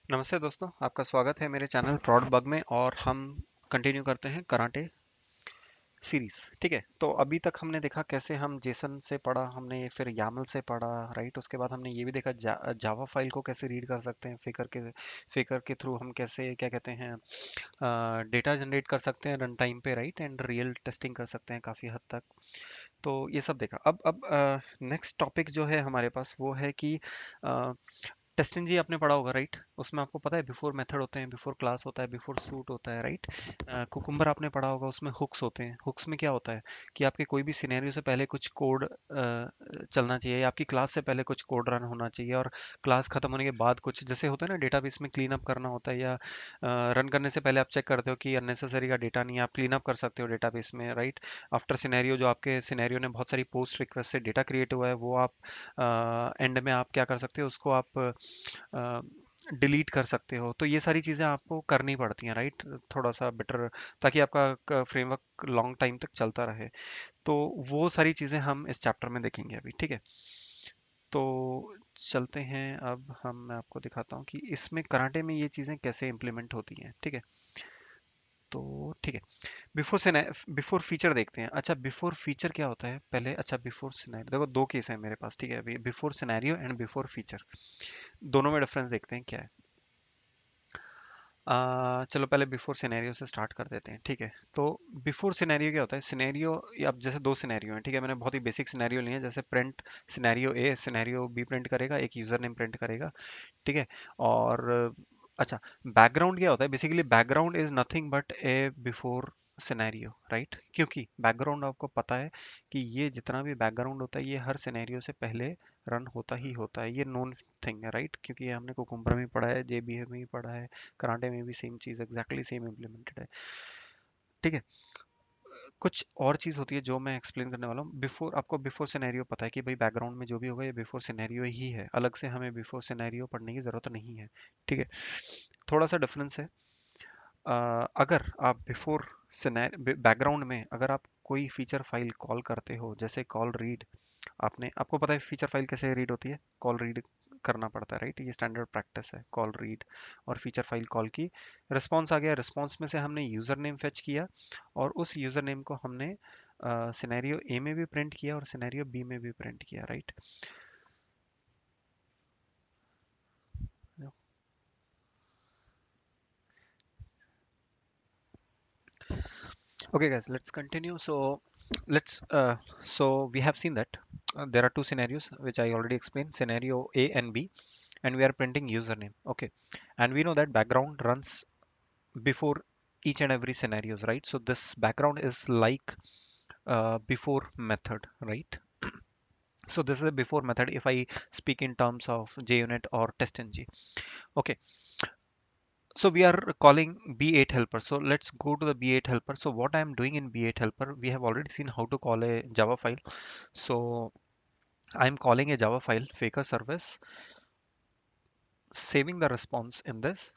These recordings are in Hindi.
नमस्ते दोस्तों, आपका स्वागत है मेरे चैनल प्रॉड बग में। और हम कंटिन्यू करते हैं कराटे सीरीज। ठीक है, तो अभी तक हमने देखा कैसे हम जेसन से पढ़ा, हमने फिर यामल से पढ़ा, राइट। उसके बाद हमने ये भी देखा जावा फाइल को कैसे रीड कर सकते हैं, फेकर के थ्रू हम कैसे क्या कहते हैं डेटा जनरेट कर सकते हैं रन टाइम पे, राइट, एंड रियल टेस्टिंग कर सकते हैं काफ़ी हद तक। तो ये सब देखा। अब नेक्स्ट टॉपिक जो है हमारे पास वो है कि टेस्टिंग जी आपने पढ़ा होगा, राइट। उसमें आपको पता है बिफोर मेथड होते हैं, बिफोर क्लास होता है, बिफोर सूट होता है, राइट। कुकुम्बर आपने पढ़ा होगा, उसमें हुक्स होते हैं। हुक्स में क्या होता है कि आपके कोई भी सिनेरियो से पहले कुछ कोड चलना चाहिए, या आपकी क्लास से पहले कुछ कोड रन होना चाहिए, और क्लास खत्म होने के बाद कुछ, जैसे होता है ना डेटाबेस में क्लीन अप करना होता है, या रन करने से पहले आप चेक करते हो कि अननेसेसरी का डेटा नहीं है, आप क्लीन अप कर सकते हो डेटाबेस में, राइट। आफ्टर सिनेरियो, जो आपके सिनेरियो ने बहुत सारी पोस्ट रिक्वेस्ट से डेटा क्रिएट हुआ है, वो आप एंड में आप क्या कर सकते हो, उसको आप डिलीट कर सकते हो। तो ये सारी चीज़ें आपको करनी पड़ती हैं, राइट, थोड़ा सा बेटर, ताकि आपका फ्रेमवर्क लॉन्ग टाइम तक चलता रहे। तो वो सारी चीज़ें हम इस चैप्टर में देखेंगे अभी, ठीक है। तो चलते हैं, अब मैं आपको दिखाता हूँ कि इसमें कराटे में ये चीज़ें कैसे इम्प्लीमेंट होती हैं, ठीक है। तो ठीक है, बिफोर फीचर देखते हैं। अच्छा, बिफोर फीचर क्या होता है पहले। अच्छा, बिफोर सिनेरियो, देखो दो केस है मेरे पास, ठीक है। अभी before scenario and before feature, दोनों में डिफरेंस देखते हैं क्या है। चलो पहले बिफोर सिनेरियो से स्टार्ट कर देते हैं, ठीक है। तो बिफोर सिनेरियो क्या होता है। सिनेरियो, अब जैसे दो सिनेरियो हैं, ठीक है। मैंने बहुत ही बेसिक सिनेरियो लिए हैं, जैसे प्रिंट सिनेरियो ए, सिनेरियो बी प्रिंट करेगा, एक यूजर नेम प्रिंट करेगा, ठीक है। और अच्छा, बैकग्राउंड क्या होता है। Basically background is nothing but A before scenario, right. क्योंकि बैकग्राउंड आपको पता है कि ये जितना भी बैकग्राउंड होता है, ये हर सिनेरियो से पहले रन होता ही होता है, ये नोन थिंग है, राइट। क्योंकि ये हमने कुकुम्बर में पढ़ा है, जेबीए में भी पढ़ा है, कराटे में भी सेम चीज़, एग्जैक्टली सेम इम्प्लीमेंटेड है, ठीक है। कुछ और चीज़ होती है जो मैं एक्सप्लेन करने वाला हूँ। बिफोर, आपको बिफोर सिनेरियो पता है कि भाई बैकग्राउंड में जो भी होगा ये बिफोर सिनेरियो ही है, अलग से हमें बिफोर सिनेरियो पढ़ने की ज़रूरत नहीं है, ठीक है। थोड़ा सा डिफरेंस है। अगर आप बिफोर बैकग्राउंड में अगर आप कोई फीचर फाइल कॉल करते हो, जैसे कॉल रीड, आपको पता है फीचर फाइल कैसे रीड होती है, कॉल रीड करना पड़ता है, राइट। ये स्टैंडर्ड प्रैक्टिस है, कॉल रीड और फीचर फाइल कॉल की। रिस्पॉन्स आ गया, रिस्पॉन्स में से हमने यूज़र नेम फेच किया, और उस यूज़र नेम को हमने सिनेरियो ए में भी प्रिंट किया और सिनेरियो बी में भी प्रिंट किया, right. Okay, guys, let's continue. So we have seen that there are two scenarios which I already explained, scenario A and B, and we are printing username. Okay, and we know that background runs before each and every scenarios, right? So this background is like before method, right? So this is a before method if I speak in terms of JUnit or TestNG. Okay, so we are calling B8 helper. So let's go to the B8 helper. So what I am doing in B8 helper, we have already seen how to call a Java file. So I'm calling a Java file, faker service, saving the response in this,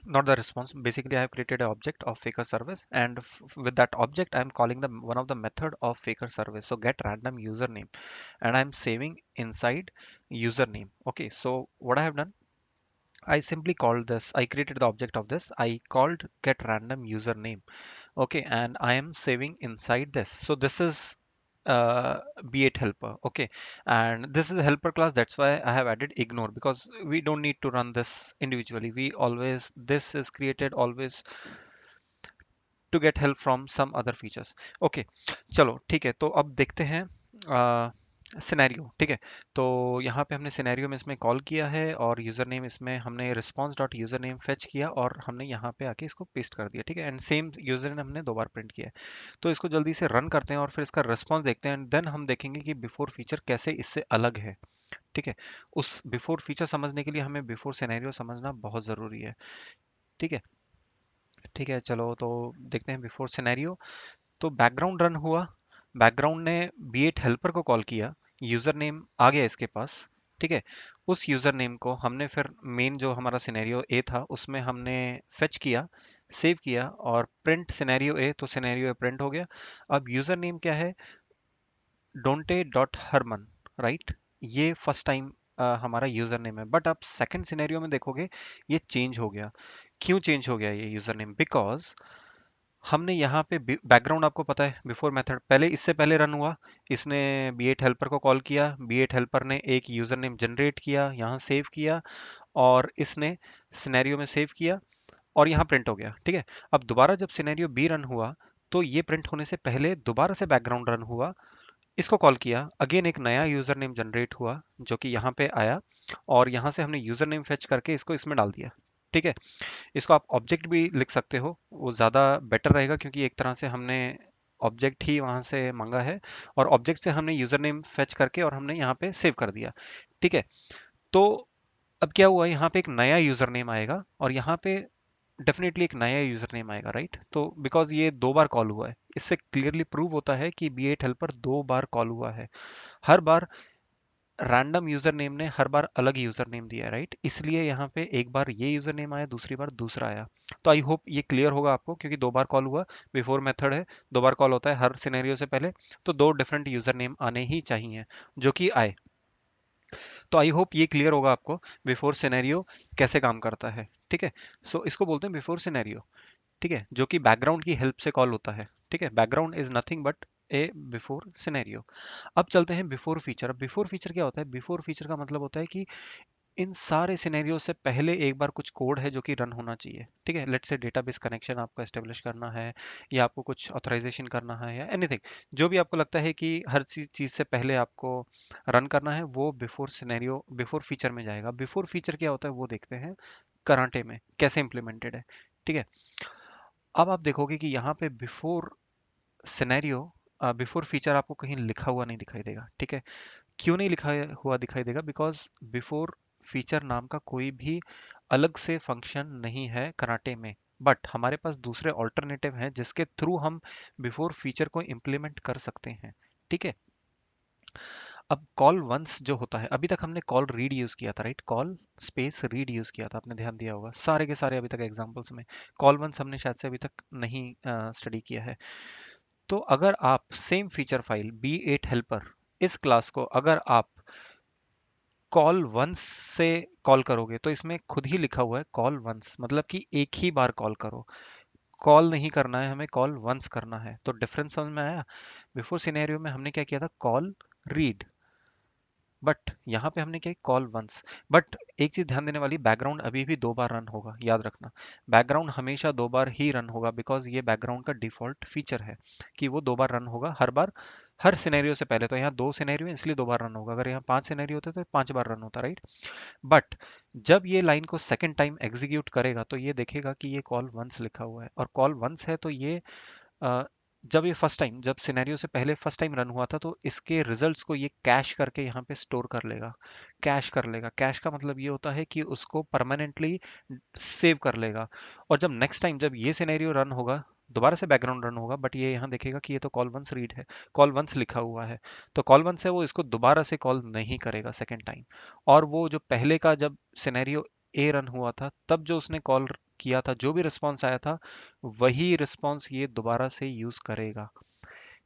not the response. Basically, I have created an object of faker service, and with that object, I'm calling the one of the method of faker service. So get random username, and I'm saving inside username. Okay, so what I have done, I simply called this, I created the object of this, I called get random username. Okay, and I am saving inside this. So this is B8 helper. Okay, and this is a helper class, that's why I have added ignore, because we don't need to run this individually. We always, this is created always to get help from some other features. Okay, चलो ठीक है, तो अब देखते हैं सिनेरियो, ठीक है। तो यहाँ पे हमने सिनेरियो में इसमें कॉल किया है, और यूज़र नेम इसमें हमने response dot user name fetch किया, और हमने यहाँ पे आके इसको पेस्ट कर दिया, ठीक है। एंड सेम यूज़र नेम हमने दो बार प्रिंट किया है। तो इसको जल्दी से रन करते हैं और फिर इसका रिस्पॉन्स देखते हैं, एंड देन हम देखेंगे कि बिफोर फीचर कैसे इससे अलग है, ठीक है। उस बिफोर फीचर समझने के लिए हमें बिफोर सिनेरियो समझना बहुत ज़रूरी है, ठीक है। ठीक है, चलो तो देखते हैं बिफोर सिनेरियो। तो बैकग्राउंड रन हुआ, बैकग्राउंड ने B8 हेल्पर को कॉल किया, यूजर नेम आ गया इसके पास, ठीक है। उस यूजर नेम को हमने फिर मेन जो हमारा सिनेरियो ए था उसमें हमने फेच किया, सेव किया, और प्रिंट सिनेरियो ए, तो सिनेरियो ए प्रिंट हो गया। अब यूजर नेम क्या है, डोंटे डॉट हरमन, राइट। ये फर्स्ट टाइम हमारा यूजर नेम है, बट आप सेकंड सिनेरियो में देखोगे ये चेंज हो गया। क्यों चेंज हो गया ये यूजर नेम? बिकॉज हमने यहाँ पे बैकग्राउंड, आपको पता है बिफोर मेथड पहले, इससे पहले रन हुआ, इसने बी8 हेल्पर को कॉल किया, बी8 हेल्पर ने एक यूजर नेम जनरेट किया, यहाँ सेव किया, और इसने सिनेरियो में सेव किया, और यहाँ प्रिंट हो गया। ठीक है, अब दोबारा जब सिनेरियो बी रन हुआ, तो ये प्रिंट होने से पहले दोबारा से बैकग्राउंड रन हुआ, इसको कॉल किया, अगेन एक नया यूजर नेम जनरेट हुआ जो कि यहाँ पे आया, और यहाँ से हमने यूजर नेम फेच करके इसको इसमें डाल दिया। ठीक है, इसको आप ऑब्जेक्ट भी लिख सकते हो, वो ज़्यादा बेटर रहेगा, क्योंकि एक तरह से हमने ऑब्जेक्ट ही वहाँ से मांगा है, और ऑब्जेक्ट से हमने यूजर नेम फेच करके और हमने यहाँ पे सेव कर दिया। ठीक है, तो अब क्या हुआ, यहाँ पे एक नया यूजर नेम आएगा, और यहाँ पे डेफिनेटली एक नया यूजर नेम आएगा, राइट? तो बिकॉज ये दो बार कॉल हुआ है, इससे क्लियरली प्रूव होता है कि बी8 हेल्पर दो बार कॉल हुआ है। हर बार रैंडम यूजर नेम ने हर बार अलग यूजर नेम दिया है, राइट? इसलिए यहाँ पे एक बार ये यूजर नेम आया, दूसरी बार दूसरा आया। तो आई होप ये क्लियर होगा आपको, क्योंकि दो बार कॉल हुआ, बिफोर मेथड है, दो बार कॉल होता है हर सिनेरियो से पहले, तो दो डिफरेंट यूजर नेम आने ही चाहिए जो कि आए। तो आई होप ये क्लियर होगा आपको बिफोर सिनेरियो कैसे काम करता है। ठीक है, सो इसको बोलते हैं बिफोर सिनेरियो। ठीक है, जो कि बैकग्राउंड की हेल्प से कॉल होता है। ठीक है, background is nothing but A before scenario. अब चलते हैं बिफोर फीचर। अब बिफोर फीचर क्या होता है? बिफोर फीचर का मतलब होता है कि इन सारे सिनेरियो से पहले एक बार कुछ कोड है जो कि रन होना चाहिए। ठीक है, लेट्स से डेटाबेस कनेक्शन आपको एस्टेब्लिश करना है, या आपको कुछ ऑथराइजेशन करना है, या एनीथिंग, जो भी आपको लगता है कि हर चीज से पहले आपको रन करना है, वो बिफोर सिनेरियो, बिफोर फीचर में जाएगा। बिफोर फीचर क्या होता है वो देखते हैं कराटे में कैसे इंप्लीमेंटेड है। ठीक है, अब आप देखोगे कि यहाँ पे बिफोर सिनेरियो, बिफोर फीचर आपको कहीं लिखा हुआ नहीं दिखाई देगा। ठीक है, क्यों नहीं लिखा हुआ दिखाई देगा? बिकॉज बिफोर फीचर नाम का कोई भी अलग से फंक्शन नहीं है कराटे में, बट हमारे पास दूसरे ऑल्टरनेटिव हैं जिसके थ्रू हम बिफोर फीचर को इम्प्लीमेंट कर सकते हैं। ठीक है, अब कॉल वंस जो होता है, अभी तक हमने कॉल रीड यूज किया था, right? Call space read use किया था, आपने ध्यान दिया होगा सारे के सारे अभी तक एग्जांपल्स में। कॉल वंस हमने शायद से अभी तक नहीं स्टडी किया है। तो अगर आप सेम फीचर फाइल बी8 हेल्पर, इस क्लास को अगर आप कॉल वंस से कॉल करोगे, तो इसमें खुद ही लिखा हुआ है कॉल वंस, मतलब कि एक ही बार कॉल करो, कॉल नहीं करना है हमें, कॉल वंस करना है। तो डिफरेंस समझ में आया? बिफोर सिनेरियो में हमने क्या किया था, कॉल रीड, बट यहाँ पे हमने क्या, कॉल वंस। बट एक चीज ध्यान देने वाली, बैकग्राउंड अभी भी दो बार रन होगा, याद रखना। बैकग्राउंड हमेशा दो बार ही रन होगा, बिकॉज ये बैकग्राउंड का डिफॉल्ट फीचर है कि वो दो बार रन होगा हर बार, हर सिनेरियो से पहले। तो यहाँ दो सिनेरियो इसलिए दो बार रन होगा, अगर यहाँ पांच सिनेरियो होते तो पांच बार रन होता, राइट? बट जब ये लाइन को सेकंड टाइम एग्जीक्यूट करेगा, तो ये देखेगा कि ये कॉल वंस लिखा हुआ है, और कॉल वंस है तो ये अ, जब ये फर्स्ट टाइम, जब सिनेरियो से पहले फर्स्ट टाइम रन हुआ था, तो इसके रिजल्ट्स को ये कैश करके यहाँ पे स्टोर कर लेगा, कैश कर लेगा। कैश का मतलब ये होता है कि उसको परमानेंटली सेव कर लेगा। और जब नेक्स्ट टाइम जब ये सिनेरियो रन होगा, दोबारा से बैकग्राउंड रन होगा, बट ये यहाँ देखेगा कि ये तो कॉल वंस रीड है, कॉल वंस लिखा हुआ है, तो कॉल वंस है, वो इसको दोबारा से कॉल नहीं करेगा सेकेंड टाइम। और वो जो पहले का जब सिनेरियो ए रन हुआ था, तब जो उसने कॉल किया था, जो भी रिस्पॉन्स आया था, वही रिस्पॉन्स ये दोबारा से यूज करेगा।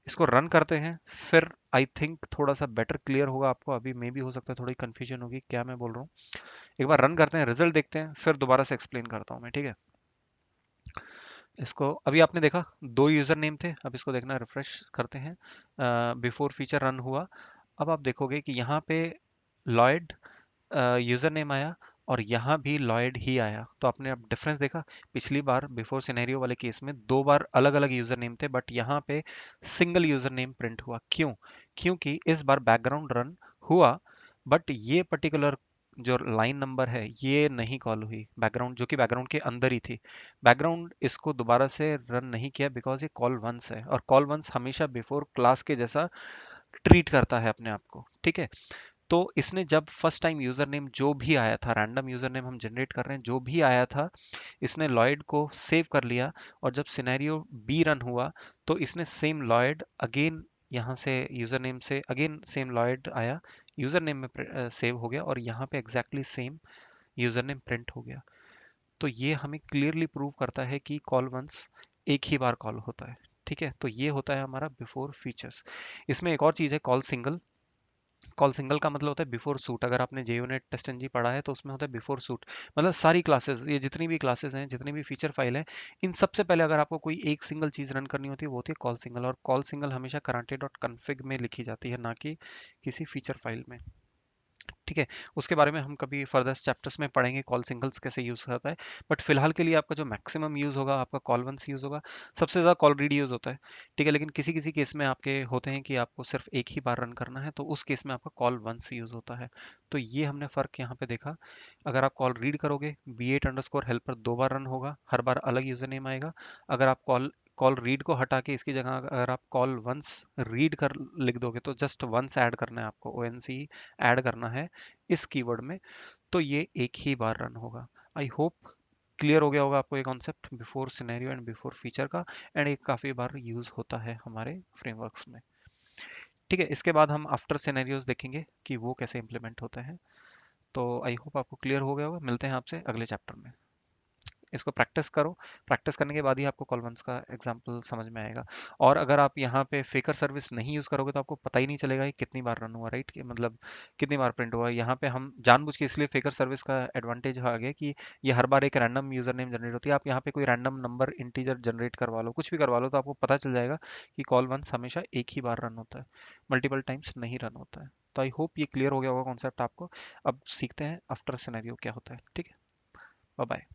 इसको रन करते हैं, फिर आई थिंक थोड़ा सा बेटर क्लियर होगा आपको। अभी मे भी हो सकता है थोड़ी कंफ्यूजन होगी क्या मैं बोल रहा हूँ। एक बार रन करते हैं, रिजल्ट देखते हैं, फिर दोबारा से एक्सप्लेन करता हूँ मैं, ठीक है? इसको अभी आपने देखा दो यूजर नेम थे, अब इसको देखना, रिफ्रेश करते हैं। बिफोर फीचर रन हुआ, अब आप देखोगे कि यहाँ पे लॉयड यूजर नेम आया, और यहाँ भी लॉयड ही आया। तो आपने अब डिफरेंस देखा, पिछली बार बिफोर सिनेरियो वाले केस में दो बार अलग अलग यूजर नेम थे, बट यहाँ पे सिंगल यूजर नेम प्रिंट हुआ। क्यों? क्योंकि इस बार बैकग्राउंड रन हुआ, बट ये पर्टिकुलर जो लाइन नंबर है ये नहीं कॉल हुई, बैकग्राउंड जो कि बैकग्राउंड के अंदर ही थी। बैकग्राउंड इसको दोबारा से रन नहीं किया, बिकॉज ये कॉल वंस है, और कॉल वंस हमेशा बिफोर क्लास के जैसा ट्रीट करता है अपने आप को। ठीक है, तो इसने जब फर्स्ट टाइम यूजर नेम जो भी आया था, रैंडम यूजर नेम हम जनरेट कर रहे हैं, जो भी आया था, इसने लॉयड को सेव कर लिया, और जब सिनेरियो बी रन हुआ, तो इसने सेम लॉयड अगेन, यहाँ से यूजर नेम से अगेन सेम लॉयड आया, यूजर नेम में सेव हो गया, और यहाँ पे exactly same user name print हो गया। तो ये हमें क्लियरली प्रूव करता है कि कॉल वंस एक ही बार कॉल होता है। ठीक है, तो ये होता है हमारा बिफोर फीचर्स। इसमें एक और चीज है, कॉल सिंगल। कॉल सिंगल का मतलब होता है बिफोर सूट। अगर आपने JUnit टेस्ट पढ़ा है तो उसमें होता है बिफोर सूट, मतलब सारी क्लासेस, ये जितनी भी क्लासेस हैं, जितनी भी फीचर फाइल है, इन सबसे पहले अगर आपको कोई एक सिंगल चीज़ रन करनी होती है वो होती है कॉल सिंगल। और कॉल सिंगल हमेशा karate.config में लिखी जाती है, ना कि किसी फीचर फाइल में। ठीक है, उसके बारे में हम कभी फर्दर चैप्टर्स में पढ़ेंगे कॉल सिंगल्स कैसे यूज़ होता है। बट फिलहाल के लिए आपका जो मैक्सिमम यूज़ होगा आपका कॉल वंस यूज़ होगा। सबसे ज़्यादा कॉल रीड यूज़ होता है। ठीक है, लेकिन किसी किसी केस में आपके होते हैं कि आपको सिर्फ एक ही बार रन करना है, तो उस केस में आपका कॉल वंस यूज़ होता है। तो ये हमने फ़र्क यहाँ पे देखा। अगर आप कॉल रीड करोगे, B8_helper 2 बार रन होगा, हर बार अलग यूज़र नेम आएगा। अगर आप कॉल कॉल रीड को हटा के इसकी जगह अगर आप कॉल वंस रीड कर लिख दोगे, तो जस्ट वंस ऐड करना है आपको, ONC ऐड करना है इस कीवर्ड में, तो ये एक ही बार रन होगा। आई होप क्लियर हो गया होगा आपको ये concept before scenario and before feature का। एंड ये काफ़ी बार यूज़ होता है हमारे फ्रेमवर्क्स में। ठीक है, इसके बाद हम आफ्टर सिनेरियोज देखेंगे कि वो कैसे इंप्लीमेंट होते हैं। तो आई होप आपको क्लियर हो गया होगा। मिलते हैं आपसे अगले चैप्टर में। इसको प्रैक्टिस करो। प्रैक्टिस करने के बाद ही आपको कॉलमन्स का एग्जाम्पल समझ में आएगा। और अगर आप यहाँ पे फेकर सर्विस नहीं यूज़ करोगे तो आपको पता ही नहीं चलेगा कि कितनी बार रन हुआ, राइट, कि मतलब कितनी बार प्रिंट हुआ। यहाँ पे हम जानबूझ के इसलिए फेकर सर्विस का एडवांटेज आ गया कि ये हर बार एक रैंडम यूजर नेम जनरेट होती है। आप यहाँ पे कोई रैंडम नंबर इंटीजर जनरेट करवा लो, कुछ भी करवा लो, तो आपको पता चल जाएगा कि कॉल वंस हमेशा एक ही बार रन होता है, मल्टीपल टाइम्स नहीं रन होता है। तो आई होप ये क्लियर हो गया होगा कॉन्सेप्ट आपको। अब सीखते हैं आफ्टर सिनेरियो क्या होता है। ठीक है, बाय बाय।